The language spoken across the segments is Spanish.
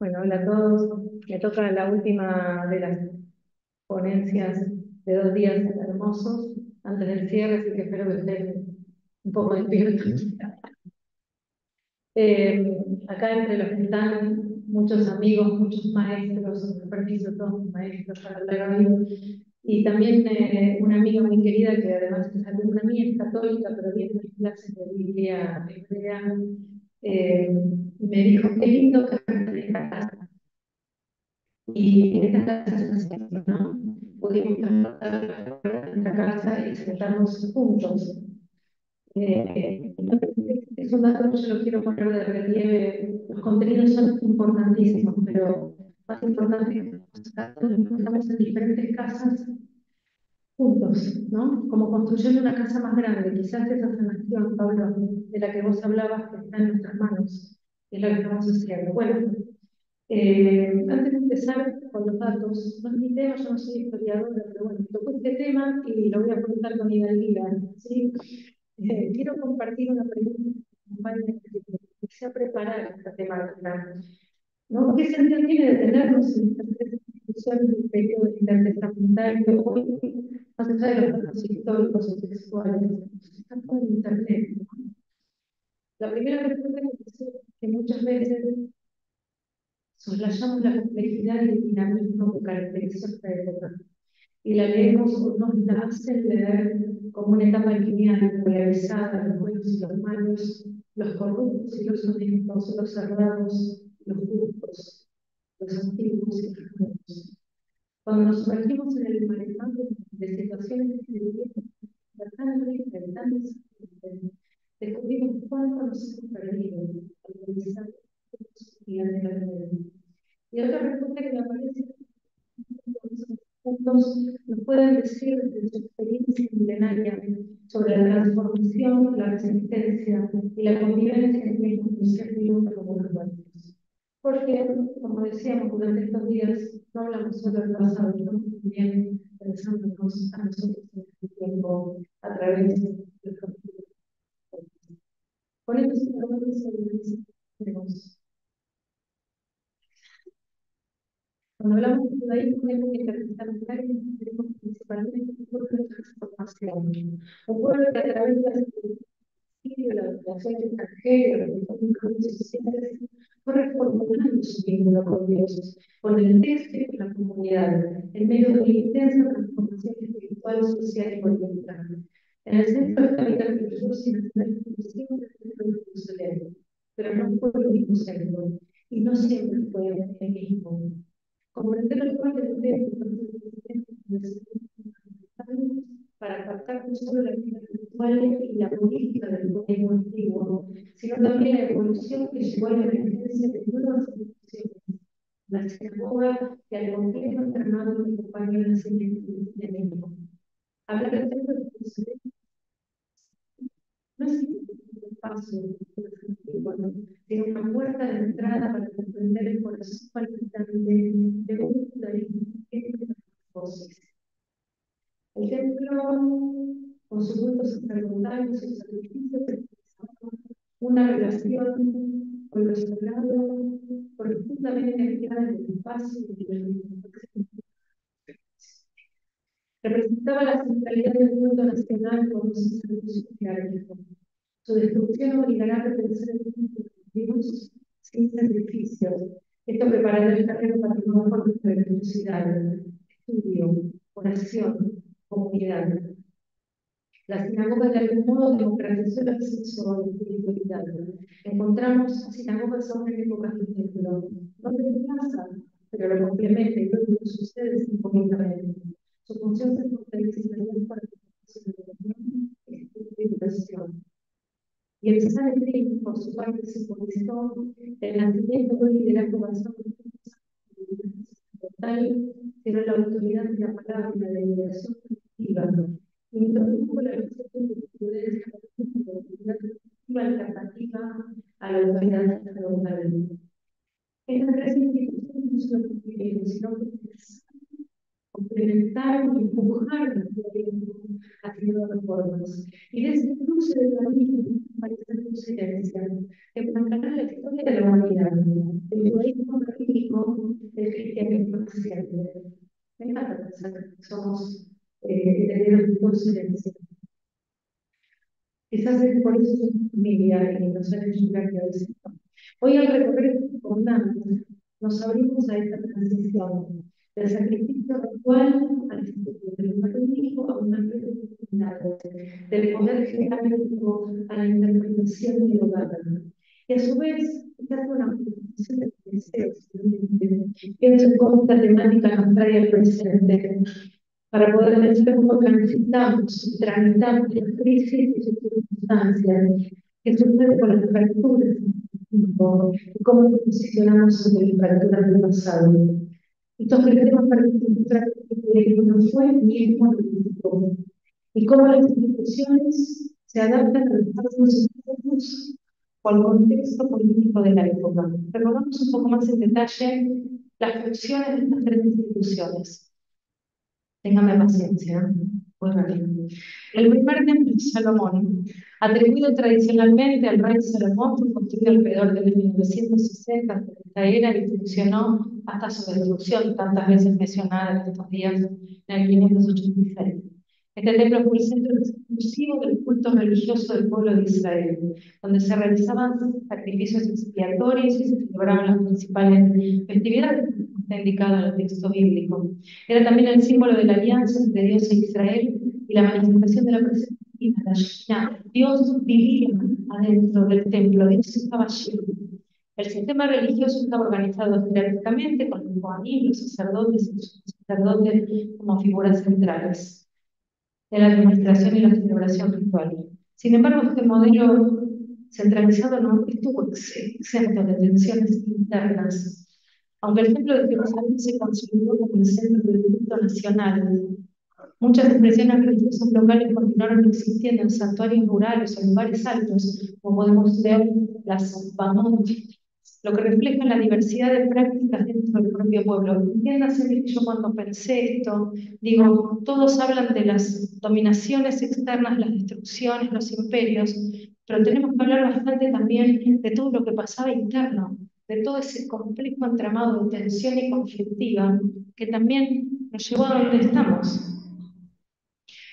Bueno, hola a todos. Me toca la última de las ponencias de 2 días hermosos antes del cierre, así que espero que estén un poco despiertos. Acá entre los que están muchos amigos, muchos maestros, con permiso, todos mis maestros para hablar hoy. Y también una amiga muy querida que además es alumna mía, es católica, pero viene a mis clases de Biblia hebrea. Me dijo, qué lindo que de esta casa. Y en esta casa, ¿no? Pudimos transportar nuestra casa y sentarnos juntos. Eh, es un dato que yo lo quiero poner de relieve. Los contenidos son importantísimos, pero más importante es que estamos en diferentes casas juntos, ¿no? Como construyendo una casa más grande. Quizás esa sanación, Pablo, de la que vos hablabas, que está en nuestras manos, es la que estamos haciendo. Bueno, antes de empezar con los datos, no es mi tema, yo no soy historiadora, pero bueno, me tocó este tema y lo voy a preguntar con Hidalguía, ¿sí? Quiero compartir una pregunta con mi compañera que empecé a preparar esta temática, ¿no? ¿Qué sentido tiene detenernos en esta discusión del periodo intertestamentario hoy, más allá de los datos históricos o textuales? Está todo en Internet, ¿no? La primera respuesta que muchas veces soslayamos la complejidad y el dinamismo que caracterizó esta época, y la leemos o nos la hacen leer como una etapa lineal, polarizada, los buenos y los malos, los corruptos y los honestos, los cerrados, los justos, los antiguos y los nuevos. Cuando nos sumergimos en el marejado de situaciones que vivimos tan rica y tan desafiante, descubrimos cuánto nos hemos perdido al realizar y al de la vida. Y otra respuesta que me aparece puntos nos pueden decir desde su experiencia milenaria sobre la transformación, la resistencia y la convivencia entre los seres vivos como humanos. Porque, como decíamos durante estos días, no hablamos solo del pasado, estamos también pensándonos a nosotros en este tiempo a través de los conflictos. Con esto se trata sobre cuando hablamos de judaísmo, tenemos que interpretar un término que tenemos principalmente un pueblo de transformación, un pueblo que a través de la educación extranjera, de los vínculos sociales, fue reformulando su vínculo con Dios, con el texto y con la comunidad, en medio de una intensa transformación espiritual, social y política. En el centro de la vida religiosa y nacional, siempre fue Jerusalén, pero no fue el único centro, y no siempre fue el mismo. Comprender el rol del templo para captar no solo la vida espiritual y la política del gobierno antiguo, sino también la evolución que llevó a la emergencia de nuevas instituciones, la sinagoga que al completo internado que acompañó el nacimiento del cristianismo. Hablar del templo de Jerusalén no es un paso, sino una puerta de entrada para comprender el corazón palpitante de un judaísmo entre las voces. El templo, con su culto sacerdotal y sus sacrificios, una relación con lo sagrado profundamente anclada en el espacio y en el representaba la centralidad del mundo nacional como su servicio jerárquico. Su destrucción obligará a repensar el mundo de Dios sin sacrificios. Esto preparará el terreno para tomar por nuestra religiosidad, estudio, oración, comunidad. La sinagoga de algún modo democratizó el acceso a la espiritualidad. Encontramos sinagogas aún en épocas de templo, no de plaza, pero lo complementa y luego sucede simbólicamente. Su función se fortalece para la educación, estudio y educación. Y el Sanedrín, por su parte, simbolizó el nacimiento de un liderazgo basado total, pero la autoridad de la palabra y la deliberación colectiva. Introdujo la concepción de prudencia de autoridad colectiva alternativa a la autoridad sacerdotal. Estas tres instituciones no solo cumplieron, sino que complementaron y empujaron el judaísmo hacia sufrido reformas. Y de ese cruce de caminos aparece tu silencio, que planteará la historia de la humanidad, el judaísmo rabínico, el cristianismo naciente. Me encanta pensar que somos herederos de dos silencios. Quizás es por eso somos familia y nos han hecho llegar a veces. Hoy al recorrer con nos abrimos a esta transición del sacrificio ritual al instituto, del humanismo a una red de del poder jerárquico a la interpretación dialogada. Y a su vez, se hace una manifestación de deseos, pienso cómo esta temática nos trae al presente, para poder pensar cómo transitamos y tramitamos las crisis y sus circunstancias, que sucede con las fracturas y cómo nos posicionamos ante las fracturas del pasado. Estos queremos para ilustrar que no fue ni es político, y cómo las instituciones se adaptan a los pasos históricos o al contexto político de la época. Recordamos un poco más en detalle las funciones de estas tres instituciones. Téngame paciencia. Pues bien. El primer templo de Salomón, atribuido tradicionalmente al rey Salomón, fue construido alrededor de 1960 de esta era y funcionó hasta su destrucción, tantas veces mencionada en estos días, en el 586. Este templo fue el centro exclusivo del culto religioso del pueblo de Israel, donde se realizaban sacrificios expiatorios y se celebraban las principales festividades, como está indicado en el texto bíblico. Era también el símbolo de la alianza entre Dios e Israel y la manifestación de la presencia divina, la Shekhinah. Dios vivía adentro del templo, Dios estaba allí. El sistema religioso estaba organizado jerárquicamente con los kohanim, los sacerdotes y los sacerdotes como figuras centrales de la administración y la celebración ritual. Sin embargo, este modelo centralizado no estuvo exento de tensiones internas. Aunque el templo de Jerusalén se consolidó como el centro del culto nacional, muchas expresiones religiosas locales continuaron existiendo en santuarios rurales o lugares altos, como podemos ver las Bamot, lo que refleja la diversidad de prácticas dentro del propio pueblo. Entiéndase que yo cuando pensé esto, digo, todos hablan de las dominaciones externas, las destrucciones, los imperios, pero tenemos que hablar bastante también de todo lo que pasaba interno, de todo ese complejo entramado de tensión y conflictiva que también nos llevó a donde estamos.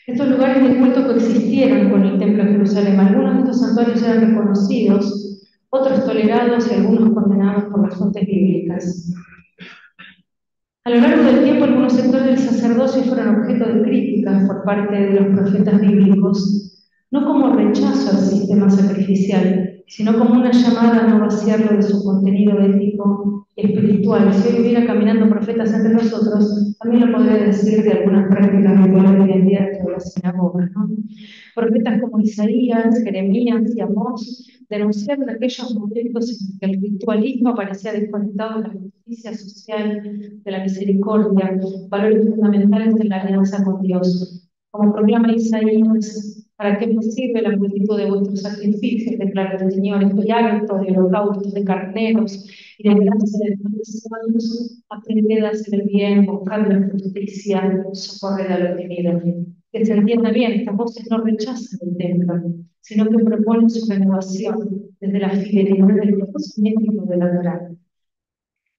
Estos lugares de culto coexistieron con el Templo de Jerusalén. Algunos de estos santuarios eran reconocidos, otros tolerados y algunos condenados por las fuentes bíblicas. A lo largo del tiempo, algunos sectores del sacerdocio fueron objeto de críticas por parte de los profetas bíblicos, no como rechazo al sistema sacrificial, sino como una llamada a no vaciarlo de su contenido ético y espiritual. Si hoy hubiera caminando profetas entre nosotros, también lo podría decir de algunas prácticas rituales de identidad de la sinagoga, ¿no? Profetas como Isaías, Jeremías y Amós denunciaron aquellos momentos en los que el ritualismo parecía desconectado de la justicia social, de la misericordia, valores fundamentales de la alianza con Dios. Como proclama Isaías, ¿para qué me sirve la multitud de vuestros sacrificios? Declara el Señor, estoy harto de holocaustos, de carneros y de gracia de los aprended a hacer el bien, buscad la justicia, socorred al oprimido. Que se entienda bien, estas voces no rechazan el templo, sino que proponen su renovación desde la fidelidad del conocimiento de la Torá.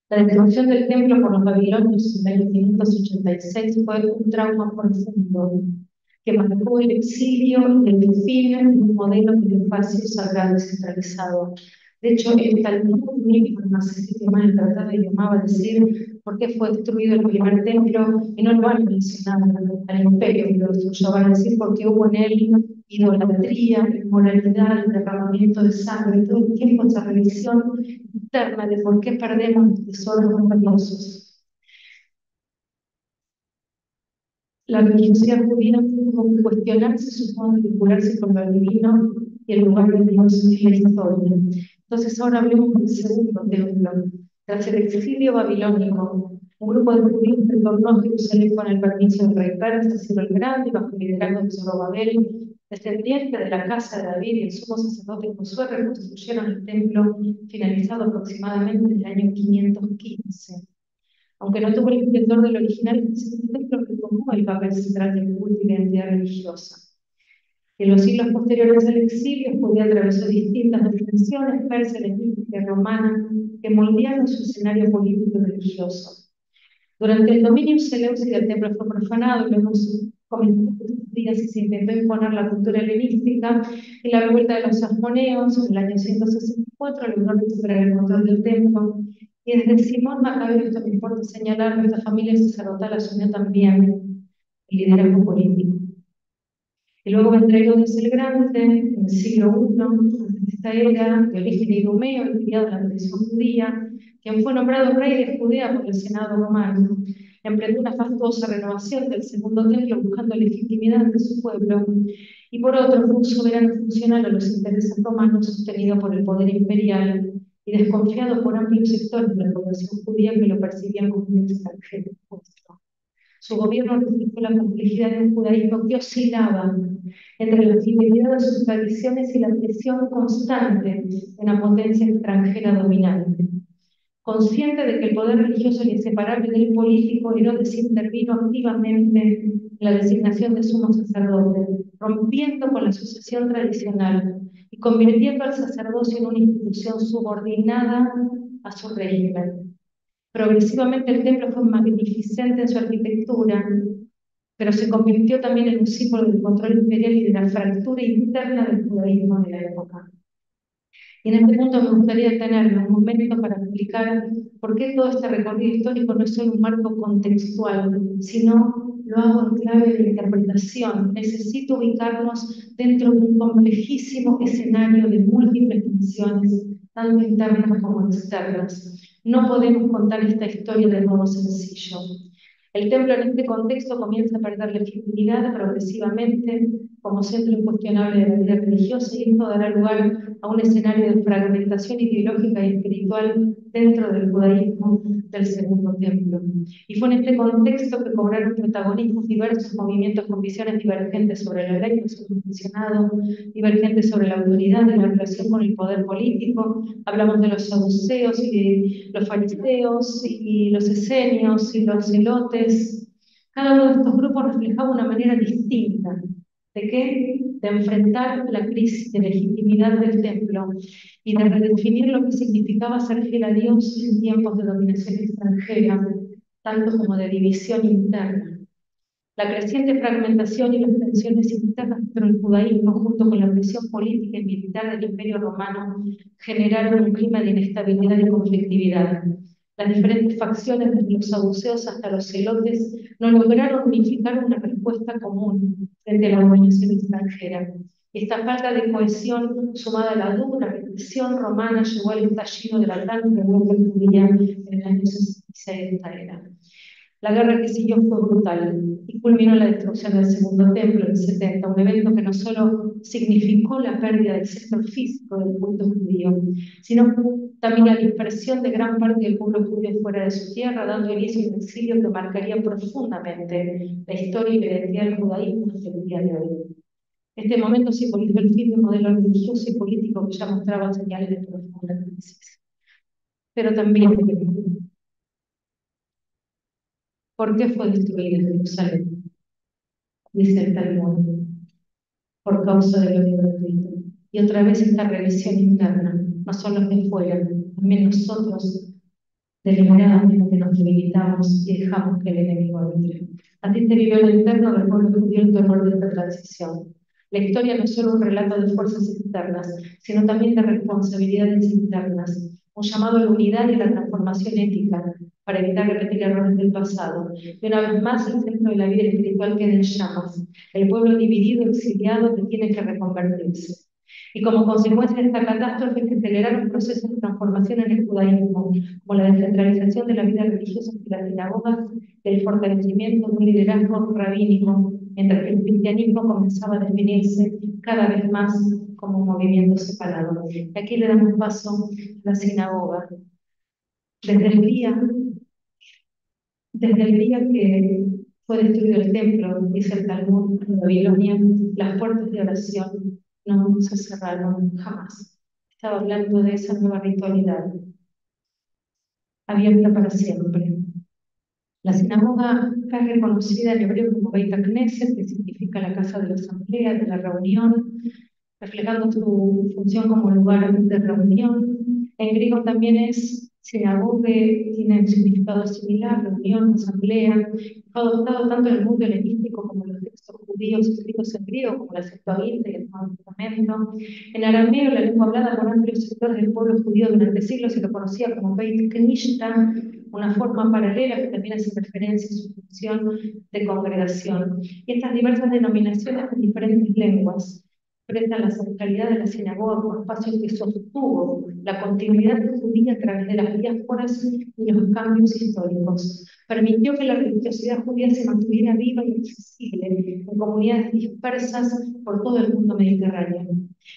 La destrucción del templo por los babilonios en 1586 fue un trauma profundo que marcó el exilio y el fin de un modelo de espacio sagrado descentralizado. De hecho, el Talmud mismo, no sé si mal el tratado de Yomá, va a decir por qué fue destruido el primer templo, y no lo van a mencionar al imperio que lo destruyó, van a decir porque hubo en él idolatría, inmoralidad, derramamiento de sangre, todo el tiempo esa revisión interna de por qué perdemos los tesoros más valiosos. La religiosidad judía tuvo que cuestionarse su modo de vincularse con lo divino y el lugar de Dios en la historia. Entonces ahora hablemos del segundo templo. Tras el exilio babilónico, un grupo de judíos retornó a Jerusalén con el permiso del rey Persia, Ciro el Grande, bajo el liderazgo de Zorobabel, descendiente de la casa de David, y el sumo sacerdote Josué reconstruyeron el templo, finalizado aproximadamente en el año 515. Aunque no tuvo el esplendor del original, el templo retomó el papel central del culto y la identidad religiosa. En los siglos posteriores al exilio, Judea atravesó distintas dominaciones persa, helenística y romana que moldearon su escenario político y religioso. Durante el dominio seleucida el templo fue profanado, y luego comenzó sus días y se intentó imponer la cultura helenística, y la revuelta de los asmoneos en el año 164 logró recuperar el control del templo. Y desde Simón Macabeo, esto me importa señalar, nuestra familia sacerdotal asumió también el liderazgo político. Y luego vendrá Herodes el Grande, en el siglo I, antes de esta era, de origen idumeo y criado en la tradición judía, quien fue nombrado rey de Judea por el Senado romano. Emprendió una fastuosa renovación del segundo templo buscando legitimidad de su pueblo, y por otro fue un soberano funcional a los intereses romanos sostenido por el poder imperial y desconfiado por amplios sectores de la población judía que lo percibían como un extranjero impuesto. Su gobierno reflejó la complejidad de un judaísmo que oscilaba entre la fidelidad a sus tradiciones y la presión constante de una potencia extranjera dominante. Consciente de que el poder religioso era inseparable del político, Herodes intervino activamente en la designación de sumo sacerdote, rompiendo con la sucesión tradicional y convirtiendo al sacerdocio en una institución subordinada a su régimen. Progresivamente el templo fue magnificente en su arquitectura, pero se convirtió también en un símbolo del control imperial y de la fractura interna del judaísmo de la época. Y en este punto me gustaría tener un momento para explicar por qué todo este recorrido histórico no es solo un marco contextual, sino lo hago en clave de interpretación. Necesito ubicarnos dentro de un complejísimo escenario de múltiples tensiones, tanto internas como externas. No podemos contar esta historia de modo sencillo. El templo en este contexto comienza a perder legitimidad progresivamente como centro incuestionable de la vida religiosa, y esto dará lugar a un escenario de fragmentación ideológica y espiritual dentro del judaísmo del Segundo Templo. Y fue en este contexto que cobraron protagonismo diversos movimientos con visiones divergentes sobre la ley, que hemos mencionado, divergentes sobre la autoridad y la relación con el poder político. Hablamos de los saduceos y de los fariseos y los esenios y los celotes. Cada uno de estos grupos reflejaba una manera distinta ¿de qué? De enfrentar la crisis de legitimidad del templo y de redefinir lo que significaba ser fiel a Dios en tiempos de dominación extranjera, tanto como de división interna. La creciente fragmentación y las tensiones internas dentro del judaísmo, junto con la presión política y militar del Imperio Romano, generaron un clima de inestabilidad y conflictividad. Las diferentes facciones, desde los saduceos hasta los celotes, no lograron unificar una respuesta común frente a la dominación extranjera. Esta falta de cohesión, sumada a la dura represión romana, llevó al estallido de la gran revuelta judía en el año 66 de esta era. La guerra que siguió fue brutal y culminó en la destrucción del Segundo Templo en el 70, un evento que no solo significó la pérdida del sector físico del culto judío, sino también la dispersión de gran parte del pueblo judío fuera de su tierra, dando inicio a un exilio que marcaría profundamente la historia y la identidad del judaísmo hasta el día de hoy. Este momento simbolizó el fin de un modelo religioso y político que ya mostraba señales de profunda crisis. Pero también, ¿por qué fue destruida Jerusalén? Dice el Talmud, por causa del odio gratuito. Y otra vez esta revisión interna, no solo los de fuera, también nosotros deliberadamente nos debilitamos y dejamos que el enemigo entre. Así se vivió en el interno del pueblo judío el terror de esta transición. La historia no es solo un relato de fuerzas externas, sino también de responsabilidades internas, un llamado a la unidad y a la transformación ética para evitar repetir errores del pasado. Y una vez más, el centro de la vida espiritual queda en llamas. El pueblo dividido, exiliado, que tiene que reconvertirse. Y como consecuencia de esta catástrofe se aceleraron procesos de transformación en el judaísmo, como la descentralización de la vida religiosa y las sinagogas, y el fortalecimiento de un liderazgo rabínico, mientras que el cristianismo comenzaba a definirse cada vez más como un movimiento separado. Y aquí le damos paso a la sinagoga. Desde el día que fue destruido el templo, dice el Talmud de Babilonia, las puertas de oración no se cerraron jamás. Estaba hablando de esa nueva ritualidad, abierta para siempre. La sinagoga es reconocida en hebreo como Beit HaKnesset, que significa la casa de la asamblea, de la reunión, reflejando su función como lugar de reunión. En griego también es sinagoge, tiene un significado similar, reunión, asamblea. Fue adoptado tanto en el mundo helenístico como en los textos judíos escritos en griego, como la Septuaginta y el Nuevo Testamento. En arameo, la lengua hablada por amplios sectores del pueblo judío durante siglos, se lo conocía como Beit Knesset, una forma paralela que también hace referencia a su función de congregación. Y estas diversas denominaciones en diferentes lenguas expresan la centralidad de la sinagoga como espacio que sostuvo la continuidad judía a través de las diásporas y los cambios históricos. Permitió que la religiosidad judía se mantuviera viva y accesible en comunidades dispersas por todo el mundo mediterráneo.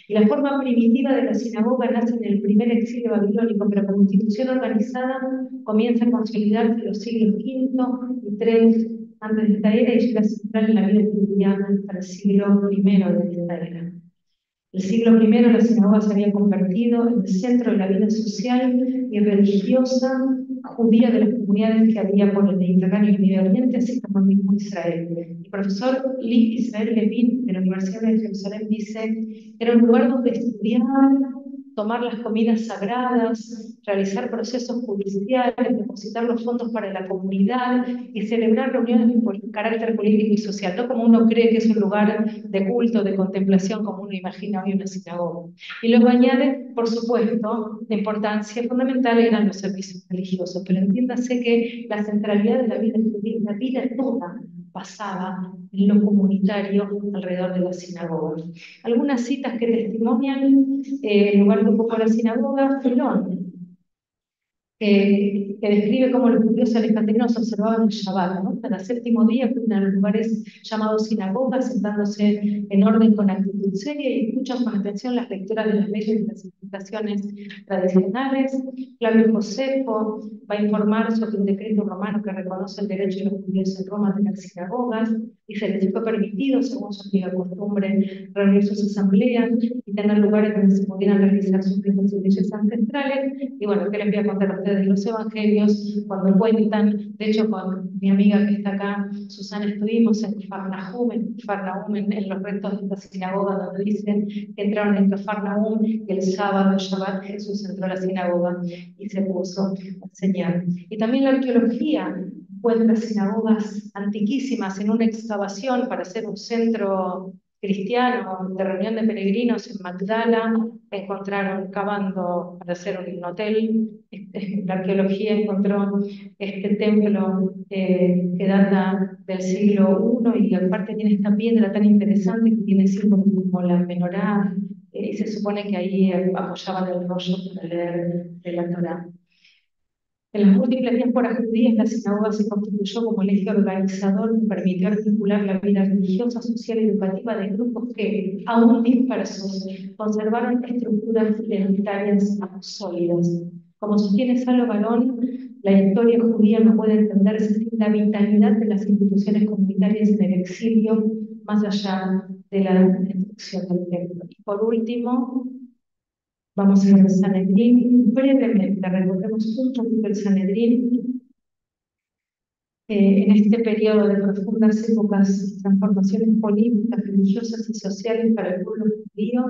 Y la forma primitiva de la sinagoga nace en el primer exilio babilónico, pero como institución organizada comienza a consolidarse en los siglos V y III antes de esta era y llega a central en la vida judía para el siglo I de esta era. El siglo I la sinagoga se había convertido en el centro de la vida social y religiosa judía de las comunidades que había por el Mediterráneo y el Medio Oriente, así como el mismo Israel. El profesor Lee Israel Levin de la Universidad de Jerusalén dice: era un lugar donde estudiar, tomar las comidas sagradas, realizar procesos judiciales, depositar los fondos para la comunidad y celebrar reuniones de carácter político y social, no como uno cree que es un lugar de culto, de contemplación, como uno imagina hoy una sinagoga. Y luego añade, por supuesto, la importancia fundamental eran los servicios religiosos, pero entiéndase que la centralidad de la vida judía, la vida toda, pasaba en lo comunitario alrededor de la sinagoga. Algunas citas que testimonian el lugar que ocupó la sinagoga, Filón, que describe cómo los judíos alejandrinos observaban el Shabbat, ¿no? Cada séptimo día acuden a los lugares llamados sinagogas, sentándose en orden con actitud seria y escuchan con atención las lecturas de las leyes y las explicaciones tradicionales. Flavio Josefo va a informar sobre un decreto romano que reconoce el derecho de los judíos en Roma a tener sinagogas y se les fue permitido, según su antigua costumbre, reunir sus asambleas y tener lugares donde se pudieran realizar sus ritos y leyes ancestrales. Y bueno, ¿qué les voy a contar a ustedes? Los evangelios, cuando cuentan, de hecho con mi amiga que está acá, Susana, estuvimos en Cafarnaúm, en los restos de esta sinagoga, donde dicen que entraron en Cafarnaúm y el sábado, Shabbat, Jesús entró a la sinagoga y se puso a enseñar. Y también la arqueología encuentra sinagogas antiquísimas en una excavación para hacer un centro cristiano de reunión de peregrinos en Magdala. Encontraron cavando para hacer un hotel. La arqueología encontró este templo que data del siglo I y aparte tiene esta piedra tan interesante que tiene símbolos como la menorá, y se supone que ahí apoyaban el rollo para leer de la Torá. En las múltiples diásporas judías, la sinagoga se constituyó como el eje organizador que permitió articular la vida religiosa, social y educativa de grupos que, aún dispersos, conservaron estructuras identitarias sólidas. Como sostiene Salo Barón, la historia judía no puede entenderse sin la vitalidad de las instituciones comunitarias en el exilio, más allá de la destrucción del templo. Y por último, vamos a ver el Sanedrín. Brevemente recordemos un poquito el Sanedrín. En este periodo de profundas épocas, transformaciones políticas, religiosas y sociales para el pueblo judío,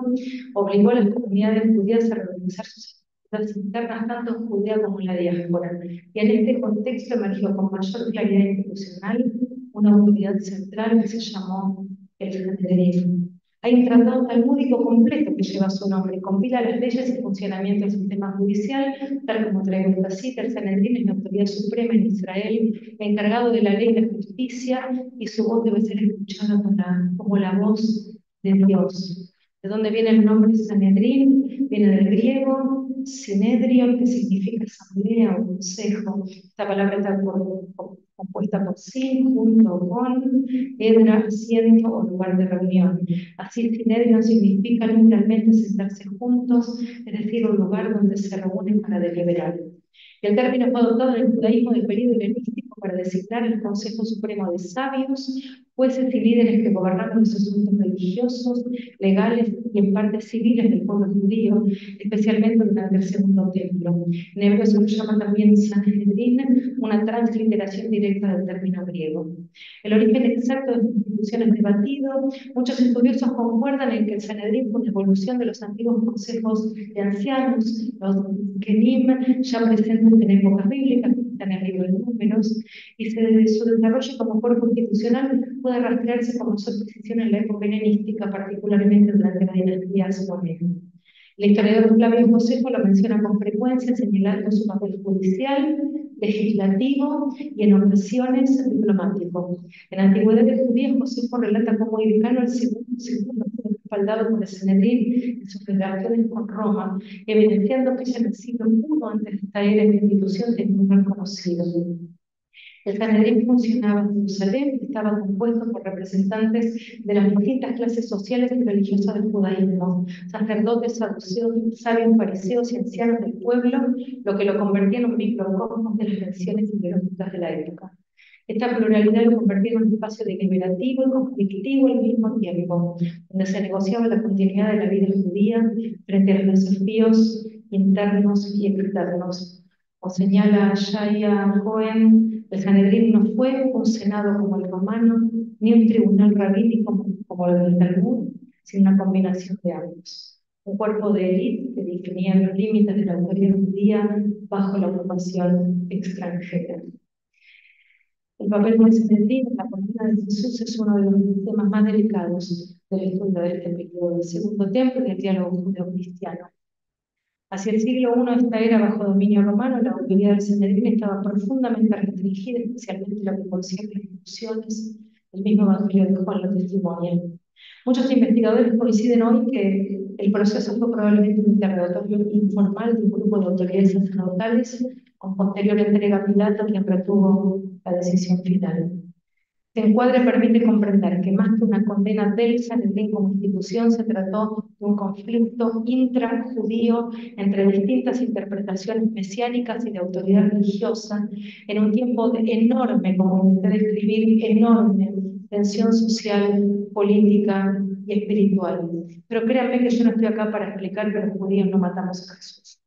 obligó a las comunidades judías a reorganizar sus estructuras internas, tanto en Judea como en la diáspora. Y en este contexto emergió con mayor claridad institucional una autoridad central que se llamó el Sanedrín. Hay un tratado talmúdico completo que lleva su nombre, compila las leyes y funcionamiento del sistema judicial, tal como traigo esta cita. El Sanedrín es la autoridad suprema en Israel, encargado de la ley y la justicia, y su voz debe ser escuchada como la voz de Dios. ¿De dónde viene el nombre Sanedrín? Viene del griego Sinedrion, que significa asamblea o consejo. Esta palabra está compuesta por sin, junto con, edra, asiento o lugar de reunión. Así, Sinedrion significa literalmente sentarse juntos, es decir, un lugar donde se reúnen para deliberar. El término fue adoptado en el judaísmo del período helenístico para designar el Consejo Supremo de Sabios, jueces y líderes que gobernaban los asuntos religiosos, legales y en parte civiles del pueblo judío, especialmente durante el Segundo Templo. En hebreo se lo llama también Sanhedrin, una transliteración directa del término griego. El origen exacto de esta institución es debatido. Muchos estudiosos concuerdan en que el Sanedrín fue una evolución de los antiguos consejos de ancianos, los Kenim, ya presentes en épocas bíblicas, que están en el libro de Números, y su desarrollo como cuerpo institucional puede rastrearse como su adquisición en la época helenística, particularmente durante la dinastía Asmonea. El historiador Flavio Josefo lo menciona con frecuencia, señalando su papel judicial, legislativo y en ocasiones diplomático. En la antigüedad de judía, Josefo relata cómo Hircano el segundo fue respaldado por el Sanedrín en sus relaciones con Roma, evidenciando que ya en el siglo I antes de esta era la institución tenía un gran conocido. El Sanedrín funcionaba en Jerusalén, estaba compuesto por representantes de las distintas clases sociales y religiosas del judaísmo, sacerdotes, saduceos, sabios, fariseos y ancianos del pueblo, lo que lo convertía en un microcosmos de las tensiones ideológicas de la época. Esta pluralidad lo convertía en un espacio deliberativo y conflictivo al mismo tiempo, donde se negociaba la continuidad de la vida judía frente a los desafíos internos y externos. O señala Shaya Cohen, el Sanedrín no fue un senado como el romano, ni un tribunal rabínico como el del Talmud, sino una combinación de ambos. Un cuerpo de élite que definía los límites de la autoridad judía bajo la ocupación extranjera. El papel del Sanedrín en la condena de Jesús es uno de los temas más delicados del estudio de este periodo del Segundo Templo y del diálogo judeo-cristiano. Hacia el siglo I de esta era, bajo dominio romano, la autoridad del Sanedrín estaba profundamente restringida, especialmente en lo que concierne a las discusiones. El mismo Evangelio de Juan lo testimonia. Muchos investigadores coinciden hoy que el proceso fue probablemente un interrogatorio informal de un grupo de autoridades sacerdotales, con posterior entrega a Pilato, quien retuvo la decisión final. Este encuadre permite comprender que más que una condena del Sanedrín como institución, se trató de un conflicto intrajudío entre distintas interpretaciones mesiánicas y de autoridad religiosa, en un tiempo de enorme, como intenté describir, enorme tensión social, política y espiritual. Pero créanme que yo no estoy acá para explicar que los judíos no matamos a Jesús.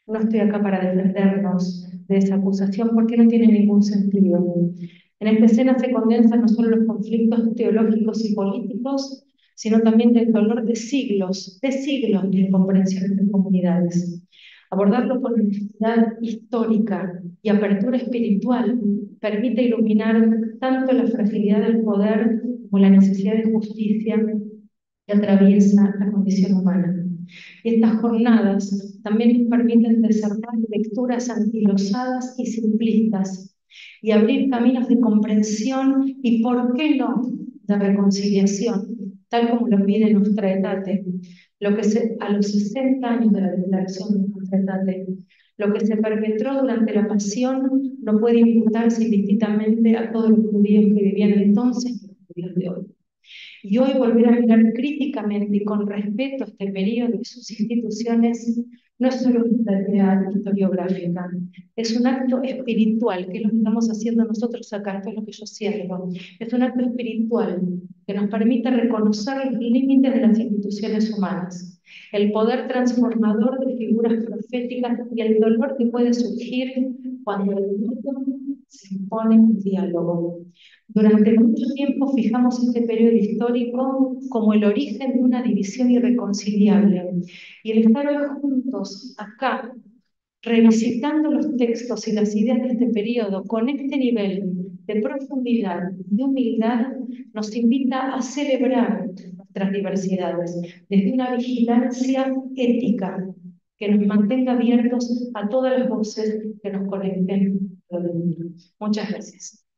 No estoy acá para defendernos de esa acusación porque no tiene ningún sentido. En esta escena se condensan no solo los conflictos teológicos y políticos, sino también del dolor de siglos de incomprensión entre comunidades. Abordarlo con honestidad histórica y apertura espiritual permite iluminar tanto la fragilidad del poder como la necesidad de justicia que atraviesa la condición humana. Y estas jornadas también nos permiten desarmar lecturas anquilosadas y simplistas y abrir caminos de comprensión y, ¿por qué no?, de reconciliación, tal como lo pide Nostra Aetate, a los 60 años de la declaración de Nostra Aetate. Lo que se perpetró durante la pasión no puede imputarse indistintamente a todos los judíos que vivían entonces y los judíos de hoy. Y hoy volver a mirar críticamente y con respeto a este periodo y sus instituciones no es solo una tarea historiográfica, es un acto espiritual, que es lo que estamos haciendo nosotros acá, esto es lo que yo siento. Es un acto espiritual que nos permite reconocer los límites de las instituciones humanas, el poder transformador de figuras proféticas y el dolor que puede surgir cuando el mundo se impone en diálogo. Durante mucho tiempo fijamos este periodo histórico como el origen de una división irreconciliable. Y el estar hoy juntos, acá, revisitando los textos y las ideas de este periodo con este nivel de profundidad, de humildad, nos invita a celebrar nuestras diversidades desde una vigilancia ética que nos mantenga abiertos a todas las voces que nos conecten. Muchas gracias.